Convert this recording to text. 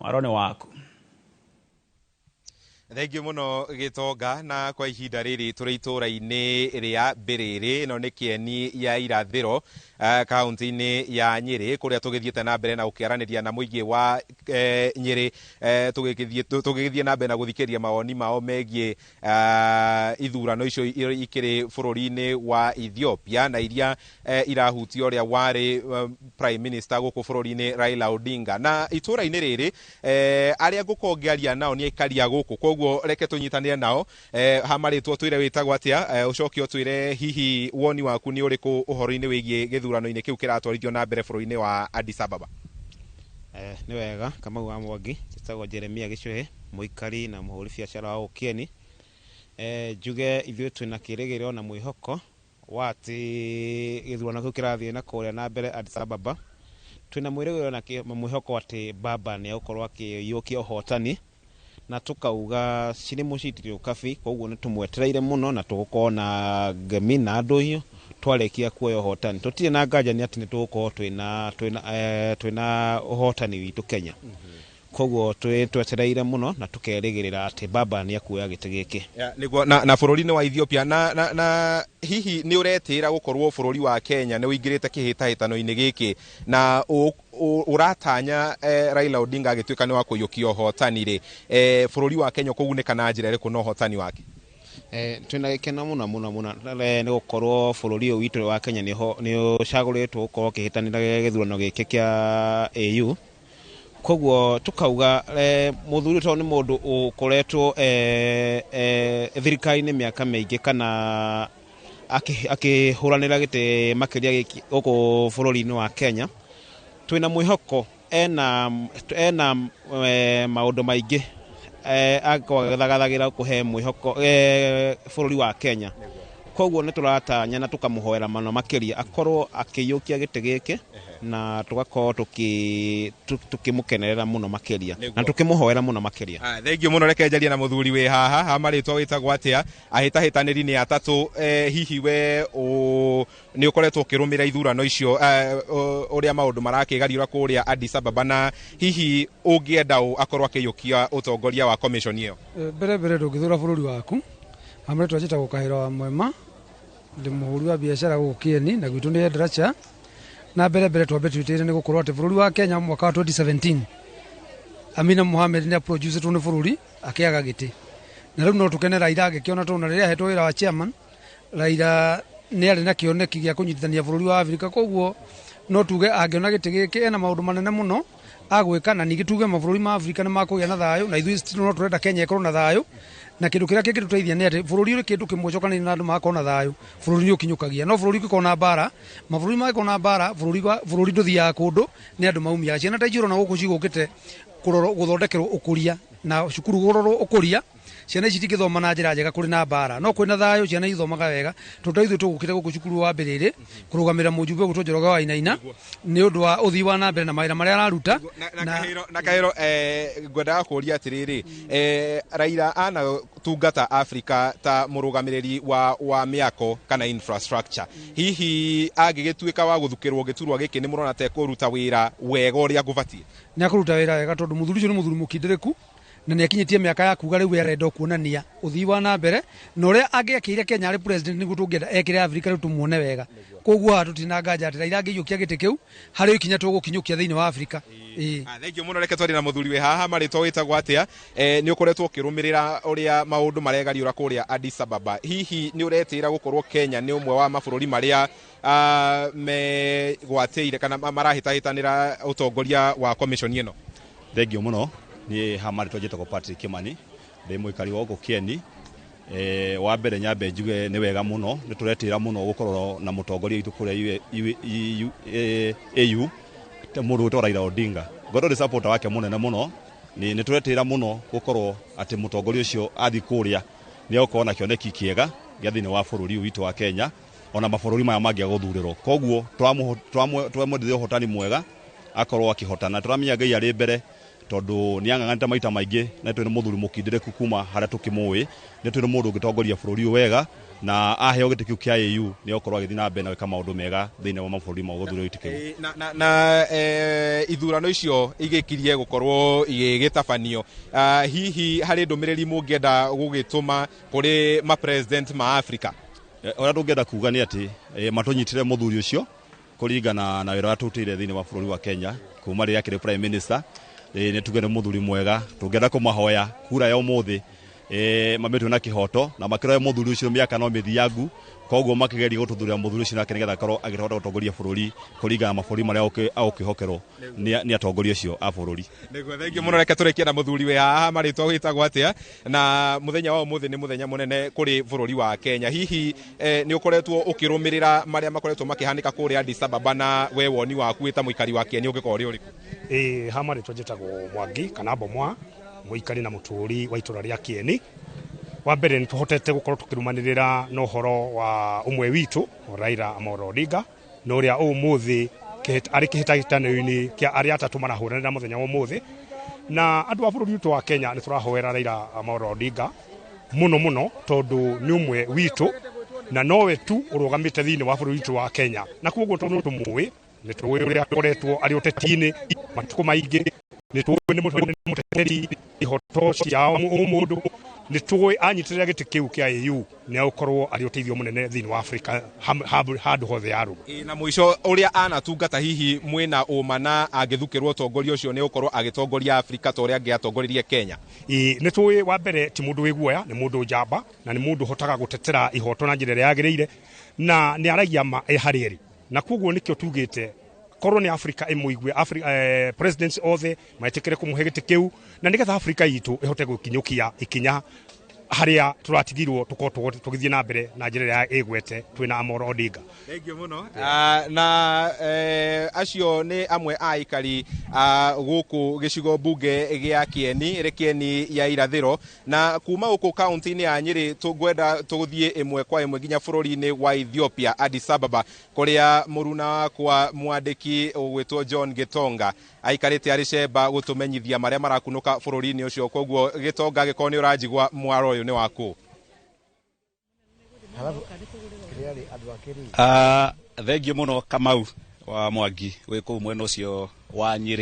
Mwarone waku. Thengiũ mũno Gĩtonga, na kwa ihinda rĩrĩ tũrĩ itũũra-inĩ rĩa Mbĩrĩrĩ, no nĩ Kĩeni ya irathĩro kaunti-inĩ ya Nyĩrĩ, kũrĩa tũgĩthiĩte na mbere na gũkĩaranĩria na mũingĩ wa Nyĩrĩ, tũgĩgĩthiĩ na mbere na gũthikĩrĩria mawoni mao megiĩ ithurano icio ikĩrĩ bũrũri-inĩ wa Ethiopia, na iria irahutia ũrĩa warĩ Prime Minister gũkũ bũrũri-inĩ Raila Odinga. Na itũũra-inĩ rĩrĩ arĩa ngũkorwo ngĩaria nao nĩ aikaria gũkũ, koguo reke tũnyitanĩre nao. Hamarĩtwo twĩre wĩtagwo atĩa, ũcoke ũtwĩre hihi woni waku nĩ ũrĩkũ ũhoro-inĩ wĩgiĩ gĩthurano-inĩ kĩu kĩratwarithio na mbere bũrũri-inĩ wa Addis Ababa. Nĩ wega, Kamau wa Mwangi, njĩtagwo Jeremia Gĩcũhĩ, mũikari na mũhũri biacara wa Ũkĩeni. Njuge ithuĩ twĩna kĩĩrĩgĩrĩro na mwĩhoko wa atĩ gĩthurano kĩu kĩrathiĩ na kũrĩa na mbere Addis Ababa. Twĩna mwĩrĩgĩrĩro na mwĩhoko atĩ Baba nĩ egũkorwo akĩiyũkia ũhotani, na tukauga cirĩ mũcitĩrio kabi, koguo nĩ tũmwetereire mũno na tũgũkorwo na ngemi na ndũhiũ twarĩkia kuoya ũhotani. Tũtirĩ na nganja nĩ atĩ nĩ tũgũkorwo twĩna ũhotani witũ Kenya. Koguo twetereire mũno na tũkerĩgĩrĩra atĩ Baba nĩ akuoya gĩtĩ gĩkĩ. Nĩguo na bũrũri-inĩ wa Ethiopia na hihi nĩ ũretĩra gũkorwo bũrũri wa Kenya nĩ ũingĩrĩte kĩhĩtahĩtano-inĩ gĩkĩ, na ũratanya Raila Odinga agĩtuĩka nĩ wa kũiyũkia ũhotani rĩ, bũrũri wa Kenya kũgunĩka na njĩra ĩrĩkũ na ũhotani wake? Twĩna gĩkeno mũno nĩ gũkorwo bũrũri ũyũ witũ wa Kenya nĩ ũcagũrĩtwo gũkorwo kĩhĩtanĩra gĩthurano gĩkĩ kĩa AU. Koguo tukauga mũthuri tondũ nĩ mũndũ ũkoretwo thirikari-inĩ mĩaka mĩingĩ kana akĩhũranĩra gĩtĩ makĩria gũkũ bũrũri-inĩ wa Kenya. Twĩna mwĩhoko ena maũndũ maingĩ agagathagĩra kũhe mwĩhoko bũrũri wa Kenya. Koguo nĩ tũratanya na tũkamũhoera mũno makĩria akorwo akĩiyũkia gĩtĩ gĩkĩ, na tũgakorwo tũkĩmũkenerera mũno makĩria na tũkĩmũhoera mũno makĩria. Thengiũ mũno, reke njarie na mũthuri wĩ haha, hamarĩtwo wĩtagwo atĩa, ahĩtahĩtanĩri nĩ atatũ. Hihi we nĩ ũkoretwo ũkĩrũmĩra ithurano icio, ũrĩa maũndũ marakĩgariũra kũrĩa Addis Ababa, na hihi ũngĩenda akorwo akĩiyũkia ũtongoria wa commission ĩyo? Mbere ndũngĩthura bũrũri waku. Hamarĩtwo njĩtagwo Kahĩro wa Mwema, ndĩ mũhũri wa biacara gũkũ Kĩeni, na gwitũ nĩ Endracha. Na mbere twambe twĩtĩire nĩ gũkorwo atĩ bũrũri wa Kenya mwaka wa 2017 Amina Mohamed nĩ aproducetwo nĩ bũrũri akĩaga gĩtĩ, na rĩu no tũkene Raila agĩkĩona tondũ rĩrĩa ahetwo wĩra wa chairman, Raila nĩ arĩ na kĩoneki gĩa kũnyitithania bũrũri wa Afrika. Koguo no tuge angĩona gĩtĩ gĩkĩ ena maũndũ manene mũno agwĩka, na ningĩ tuge mabũrũri ma Afrika nĩ makũgĩa na thayũ, na ithuĩ no tũrenda Kenya ĩkorwo na thayũ. Na kĩndũ kĩrĩa kĩngĩtũteithia nĩ atĩ bũrũri ũrĩ kĩndũ kĩmwe cokanĩrĩria na andũ magakorwo na thayũ, bũrũri nĩ ũkinyũkagia. No bũrũri ũngĩkorwo na mbara, mabũrũri mangĩkorwo na mbara, bũrũri ndũthiaga kũndũ, nĩ andũ maumiaga. Ciana ta ici na gũkũ cigũkĩte gũthondekerwo ũkũria na cukuru gũrorwo ũkũria, ciana ici itingĩthoma na njĩra njega kũrĩ na mbara. No kwĩna thayũ ciana ithomaga wega. Tondũ ithuĩ tũgũkĩte gũkũ cukuru wa Mbĩrĩrĩ kũrũgamĩrĩra mũjumbe ũgũtwo Njoroge wa Wainaina nĩ ũndũ wa ũthii wa na mbere na mawĩra marĩa araruta. Na Kahĩro, ngwendaga kũũria atĩrĩrĩ, Raila anatungata Africa ta mũrũgamĩrĩri wa mĩako kana infrastructure. Hihi angĩgĩtuĩka wa gũthukĩrwo gĩturwa gĩkĩ nĩ mũrona ta ekũruta wĩra wega ũrĩa gũbatiĩ? Nĩ akũruta wĩra wega tondũ mũthuri ũcio nĩ mũthuri mũkindĩrĩku, na nĩ akinyĩtie mĩaka ya kuga rĩu arenda kuonania ũthii wa na mbere, na ũrĩa angĩakĩire Kenya arĩ president nĩguo tũngĩenda ekĩre Afrika rĩu tũmuone wega. Koguo haha tũtirĩ na nganja atĩ Raila angĩiyũkia gĩtĩ kĩu harĩ ikinya tũgũkinyũkia thĩinĩ wa Afrika. Thengiũ mũno, reke twarie na mũthuri wĩ haha, marĩtwo wĩtagwo atĩa, nĩ ũkoretwo ũkĩrũmĩrĩra ũrĩa maũndũ maregariũra kũrĩa Addis Ababa. Hihi nĩ ũretĩra gũkorwo Kenya nĩ ũmwe wa mabũrũri marĩa megwatĩire kana marahĩtahĩtanĩra ũtongoria wa commission ĩno? Thengiũ mũno, niĩ hamarĩtwo njĩtagwo Patrick Kimani, ndĩ mũikari wa gũkũ Kĩeni. Wa mbere nyambe njuge nĩ wega mũno, nĩ tũretĩra mũno gũkorwo na mũtongoria witũ kũrĩa AU mũndũ wĩtwo Raila Odinga. Ngorwo nĩ supporter wake mũnene mũno, nĩ tũretĩra mũno gũkorwo atĩ mũtongoria ũcio athiĩ kũrĩa nĩ egũkorwo na kĩoneki kĩega gĩa thĩinĩ wa bũrũri witũ wa Kenya, ona mabũrũri maya mangĩ gũthurĩrwo. Koguo twamwendithia ũhotani mwega akorwo akĩhotana. Tũramenya Ngai arĩ mbere, tondu ni ang'ang'anite maita maingi na twina muthuri mukindireku kuma haria tukimui ni twina mundu ungitongoria bururi wega na aheo giti kiu kia AU ni okorwo agithii na mbere na gwika maundu mega thiini wa mabũrũri ma gũthurwo giti kiu na ithurano icio igikirie gukorwo igigitabanio hihi hari ndumiriri mungienda gugituma kuri ma president ma Africa oria tungenda kuga ni ati matunyitire muthuri ucio kuringana na wira tutire thiini wa bururi wa Kenya kuma riria kire prime minister ni tugene muthuri mwega tungenda kumahoya kura ya umuthi mametu na kihoto na makiro muthuri ucio miaka no mithiangu koguo makigeria gututhurira muthuri ucio nake nigetha korwo agirahota gutongoria bururi kuringana na mabũrũri maria aukihokerwo ni atongoria ucio a bururi niguo thengi muno reke turekie na muthuri we haha maritwa witagwo atia na muthenya wa umuthi ni muthenya munene kuri bururi wa Kenya hihi ni ukoretwo ukirumirira maria makoretwo makihanika kuri Addis Ababa na we woni waku wita muikari wa Kenya ungikori uriku ha maritwa njitagwo Mwangi kana Bomwa muikari na muturi wa itura ria Kieni wa mbere ni tuhotete gukorwo tukirumanirira no horo wa umwe witu Raila Amolo Odinga no ria umuthi ari kihitahitano-ini kia aria atatu marahuranira muthenya wa umuthi na andu a bururi witu wa Kenya ni turahoera Raila Amolo Odinga muno tondu ni umwe witu na nowe tu urugamite thiini wa bururi witu wa Kenya na koguo tondu tumui ni tuwe uria akoretwo ari uteti-ini matuko maingi ni tuwe ni muteteri ihoto cia umundu ni tuwe anyitirira giti kiu kia AU ni ukorwo ari uteithio munene thiini wa Africa handu hothe yaru na muico uria anatungata hihi mwina umana agithukirwo tongoria ucio ni ukorwo agitongoria Africa to uria angiatongoririe Kenya ni tuwe wa mbere ti mundu wiguoya ni mundu njamba na ni mundu hotaga gutetera ihoto na njira ria yagireire na ni aragia ma harieri na koguo nikio tugite korwo ni Africa imuigwe presidents othe maitikire kumuhe giti kiu na nigetha Africa yitu ihote gukinyukia ikinya haria turatigirwo tugithie na mbere na njira ya igwete twina Amolo Odinga thank you muno na acio ni amwe a ikari guku gicigo bunge gia Kieni ri Kieni ya irathiro na kuma guku county-ini ya Nyeri tugwenda tuguthie imwe kwa imwe nginya bururi-ini wa Ethiopia Addis Ababa kuria muruna wakwa mwandiki ugwitwo John Gitonga aikarite ari cemba gutumenyithia maria marakunuka bururi-ini ucio koguo Gitonga gikoni urajigwa mwaro uyu ni waku thengi muno Kamau wa Mwangi wi kuu mwena ucio wa Nyeri